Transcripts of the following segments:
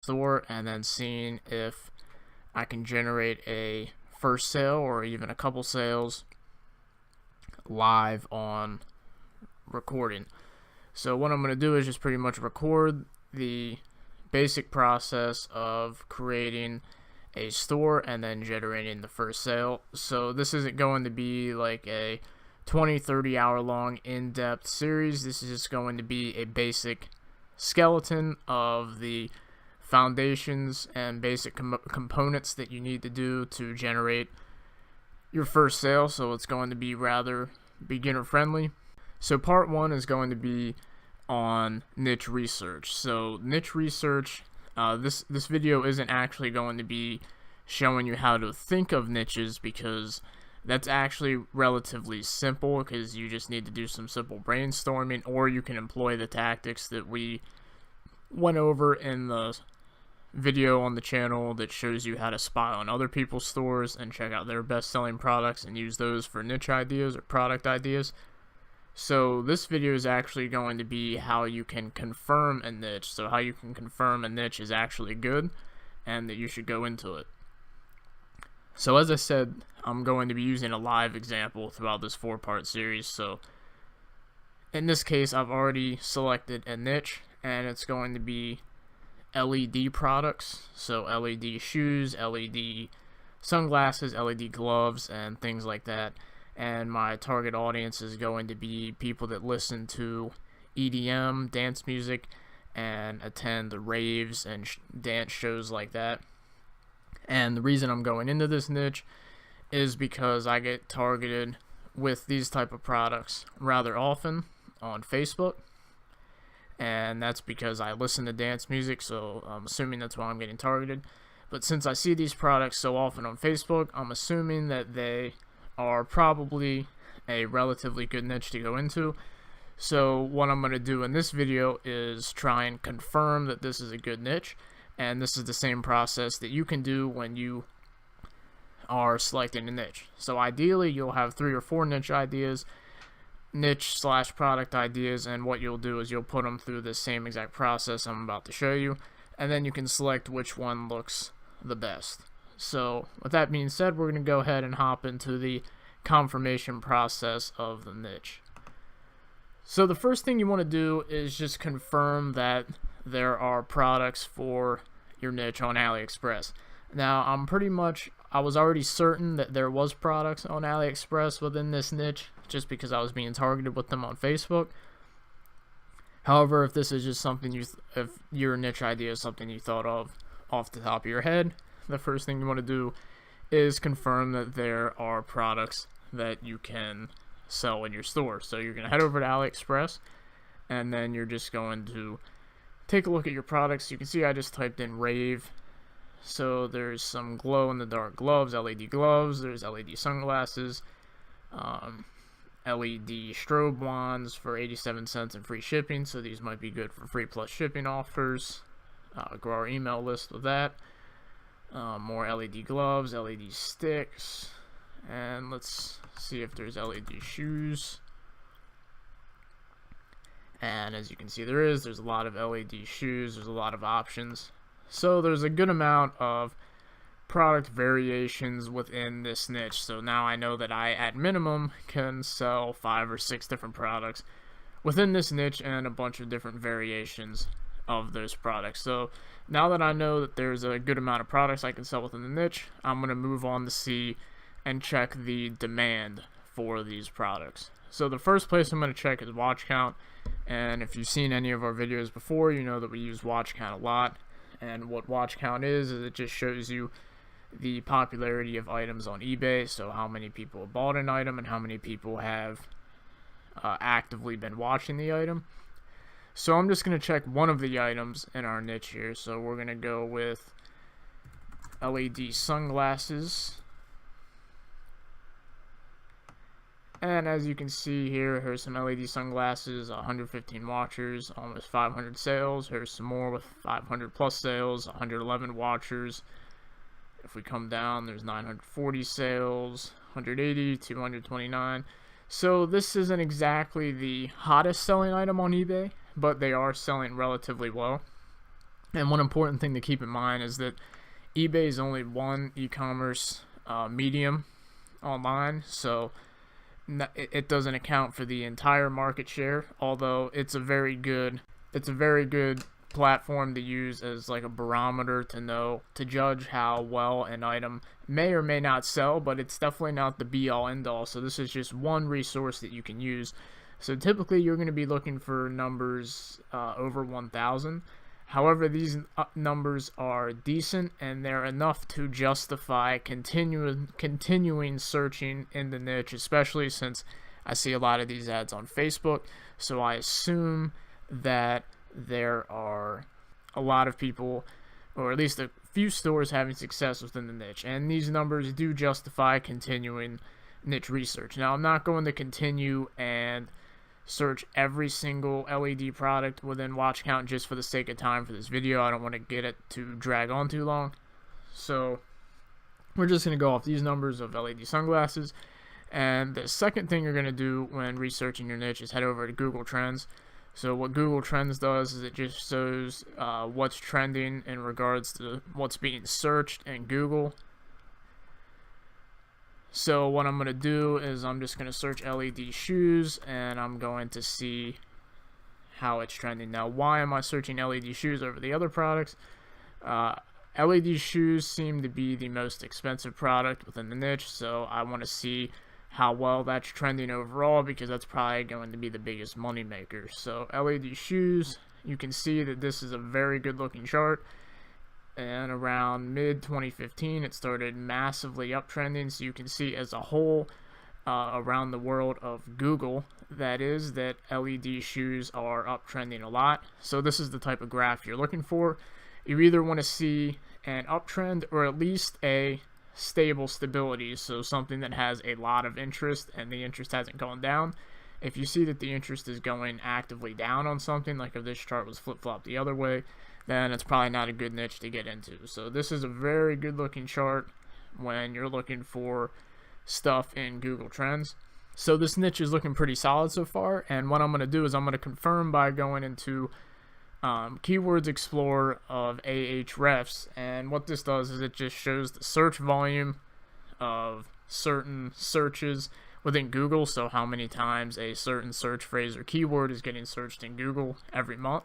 store and then seeing if I can generate a first sale or even a couple sales live on recording. So what I'm going to do is just pretty much record the basic process of creating a store and then generating the first sale. So this isn't going to be like a 20-30 hour long in-depth series. This is just going to be a basic skeleton of the foundations and basic components that you need to do to generate your first sale. So it's going to be rather beginner friendly. So part one is going to be on niche research. So niche research, this video isn't actually going to be showing you how to think of niches, because that's actually relatively simple, because you just need to do some simple brainstorming, or you can employ the tactics that we went over in the video on the channel that shows you how to spy on other people's stores and check out their best-selling products and use those for niche ideas or product ideas. So this video is actually going to be how you can confirm a niche. So how you can confirm a niche is actually good and that you should go into it. So as I said, I'm going to be using a live example throughout this 4-part series. So in this case, I've already selected a niche, and it's going to be LED products. So LED shoes, LED sunglasses, LED gloves, and things like that. And my target audience is going to be people that listen to EDM, dance music, and attend the raves and dance shows like that. And the reason I'm going into this niche is because I get targeted with these type of products rather often on Facebook. And that's because I listen to dance music, so I'm assuming that's why I'm getting targeted. But since I see these products so often on Facebook, I'm assuming that they are probably a relatively good niche to go into. So what I'm going to do in this video is try and confirm that this is a good niche, and this is the same process that you can do when you are selecting a niche. So ideally you'll have 3 or 4 niche ideas, niche/product ideas, and what you'll do is you'll put them through the same exact process I'm about to show you, and then you can select which one looks the best. So with that being said, we're going to go ahead and hop into the confirmation process of the niche. So the first thing you want to do is just confirm that there are products for your niche on AliExpress. Now I was already certain that there was products on AliExpress within this niche, just because I was being targeted with them on Facebook. However, if this is just something if your niche idea is something you thought of off the top of your head, the first thing you want to do is confirm that there are products that you can sell in your store. So you're going to head over to AliExpress, and then you're just going to take a look at your products. You can see I just typed in rave. So there's some glow-in-the-dark gloves, LED gloves, there's LED sunglasses, LED strobe wands for 87 cents and free shipping, so these might be good for free plus shipping offers. Grow our email list with that. More LED gloves, LED sticks, and let's see if there's LED shoes. And as you can see, there's a lot of LED shoes, there's a lot of options. So there's a good amount of product variations within this niche. So now I know that I, at minimum, can sell 5 or 6 different products within this niche and a bunch of different variations of those products. So now that I know that there's a good amount of products I can sell within the niche, I'm going to move on to see and check the demand for these products. So the first place I'm going to check is watch count. And if you've seen any of our videos before, you know that we use watch count a lot. And what watch count is it just shows you the popularity of items on eBay, so how many people have bought an item and how many people have actively been watching the item. So I'm just going to check one of the items in our niche here. So we're going to go with LED sunglasses. And as you can see here, here's some LED sunglasses, 115 watchers, almost 500 sales. Here's some more with 500 plus sales, 111 watchers. If we come down, there's 940 sales, 180, 229. So this isn't exactly the hottest selling item on eBay, but they are selling relatively well. And one important thing to keep in mind is that eBay is only one e-commerce medium online, so it doesn't account for the entire market share, although it's a very good platform to use as like a barometer to judge how well an item may or may not sell, but it's definitely not the be all end all. So this is just one resource that you can use. So typically you're going to be looking for numbers over 1,000. However, these numbers are decent and they're enough to justify continuing searching in the niche, especially since I see a lot of these ads on Facebook. So I assume that there are a lot of people, or at least a few stores, having success within the niche, and these numbers do justify continuing niche research. Now, I'm not going to continue and search every single LED product within watch count just for the sake of time for this video. I don't want to get it to drag on too long, so we're just going to go off these numbers of LED sunglasses. And the second thing you're going to do when researching your niche is head over to Google Trends. So what Google Trends does is it just shows what's trending in regards to what's being searched in Google. So what I'm going to do is I'm just going to search LED shoes, and I'm going to see how it's trending. Now, why am I searching LED shoes over the other products? LED shoes seem to be the most expensive product within the niche, so I want to see how well that's trending overall, because that's probably going to be the biggest money maker. So LED shoes, you can see that this is a very good looking chart, and around mid 2015 it started massively uptrending. So you can see as a whole around the world of Google, that LED shoes are uptrending a lot. So this is the type of graph you're looking for. You either want to see an uptrend or at least a stability, so something that has a lot of interest and the interest hasn't gone down. If you see that the interest is going actively down on something, like if this chart was flip-flopped the other way, then it's probably not a good niche to get into. So this is a very good looking chart when you're looking for stuff in Google Trends. So this niche is looking pretty solid so far, and what I'm going to do is I'm going to confirm by going into Keywords Explorer of Ahrefs, and what this does is it just shows the search volume of certain searches within Google, so how many times a certain search phrase or keyword is getting searched in Google every month.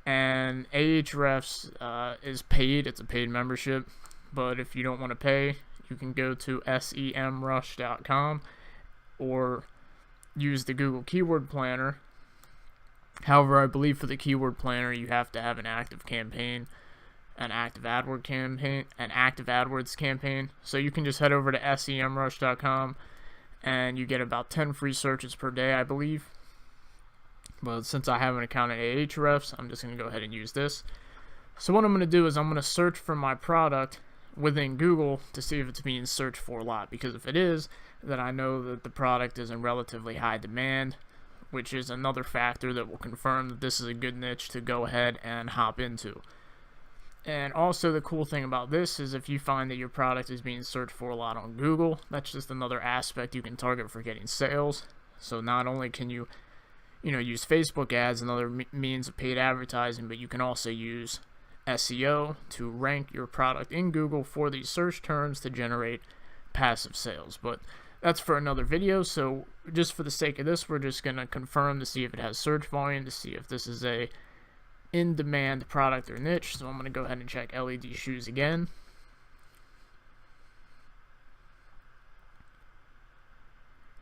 And Ahrefs is paid, it's a paid membership, but if you don't want to pay, you can go to semrush.com or use the Google Keyword Planner. However, I believe for the Keyword Planner, you have to have an active campaign, an active AdWords campaign. So you can just head over to semrush.com, and you get about 10 free searches per day, I believe. But since I have an account at Ahrefs, I'm just going to go ahead and use this. So what I'm going to do is I'm going to search for my product within Google to see if it's being searched for a lot. Because if it is, then I know that the product is in relatively high demand, which is another factor that will confirm that this is a good niche to go ahead and hop into. And also the cool thing about this is if you find that your product is being searched for a lot on Google, that's just another aspect you can target for getting sales. So not only can you use Facebook ads and other means of paid advertising, but you can also use SEO to rank your product in Google for these search terms to generate passive sales. But that's for another video, so just for the sake of this, we're just going to confirm to see if it has search volume, to see if this is a in-demand product or niche. So I'm going to go ahead and check LED shoes again.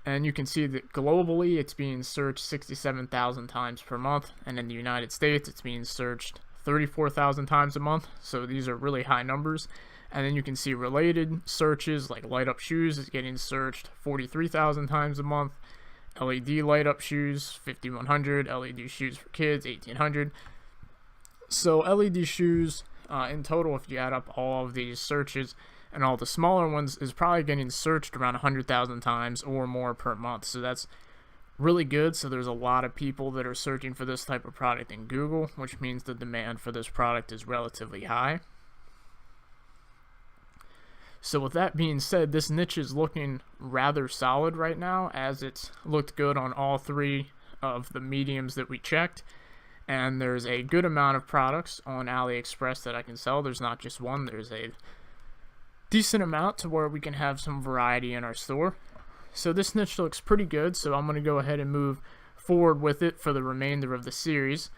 And you can see that globally it's being searched 67,000 times per month, and in the United States it's being searched 34,000 times a month. So these are really high numbers. And then you can see related searches like light up shoes is getting searched 43,000 times a month. LED light up shoes 5,100. LED shoes for kids 1,800. So LED shoes in total, if you add up all of these searches and all the smaller ones, is probably getting searched around 100,000 times or more per month. So that's really good. So there's a lot of people that are searching for this type of product in Google, which means the demand for this product is relatively high. So with that being said, this niche is looking rather solid right now, as it's looked good on all three of the mediums that we checked. and there's a good amount of products on AliExpress that I can sell. There's not just one, there's a decent amount to where we can have some variety in our store. So this niche looks pretty good, so I'm going to go ahead and move forward with it for the remainder of the series.